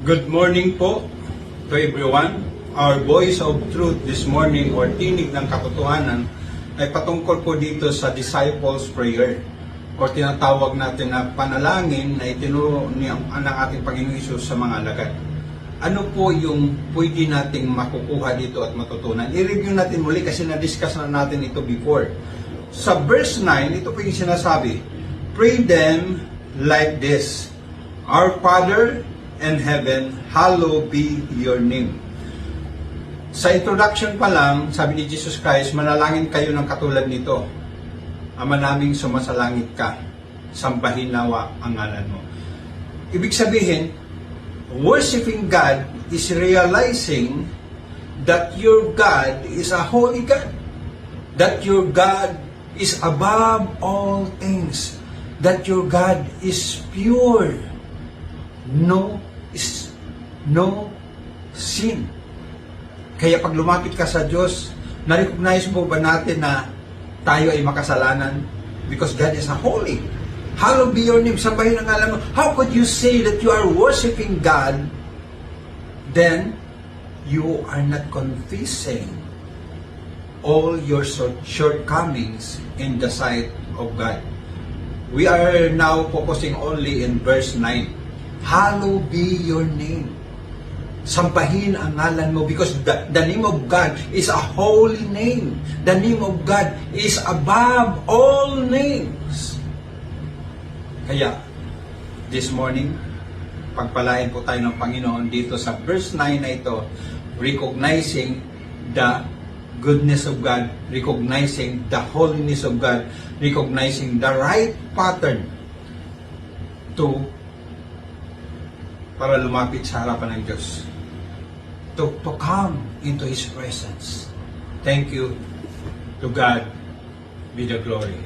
Good morning po to everyone. Our voice of truth this morning or tinig ng katotohanan ay patungkol po dito sa disciples prayer o tinatawag natin na panalangin na itinuro ng ating Panginoon Hesus sa mga alagad. Ano po yung pwede nating makukuha dito at matutunan? I-review natin muli kasi na-discuss na natin ito before. Sa verse 9, ito po yung sinasabi, pray them like this, Our Father in heaven, hallowed be your name. Sa introduction pa lang, sabi ni Jesus Christ, manalangin kayo ng katulad nito. Ama naming sumasalangit ka, sambahin nawa ang ngalan mo. Ibig sabihin, worshiping God is realizing that your God is a holy God. That your God is above all things. That your God is pure. No sin. Kaya pag lumapit ka sa Diyos, na-recognize mo ba natin na tayo ay makasalanan? Because God is a holy. Hallowed be your name. Sambahin ang ngalan mo. How could you say that you are worshiping God, then you are not confessing all your shortcomings in the sight of God? We are now focusing only in verse 9. Hallowed be your name. Sambahin ang ngalan mo because the name of God is a holy name. The name of God is above all names. Kaya, this morning, pagpalain po tayo ng Panginoon dito sa verse 9 na ito, recognizing the goodness of God, recognizing the holiness of God, recognizing the right pattern para lumapit sa harapan ng Diyos. To come into His presence. Thank you. To God be the glory.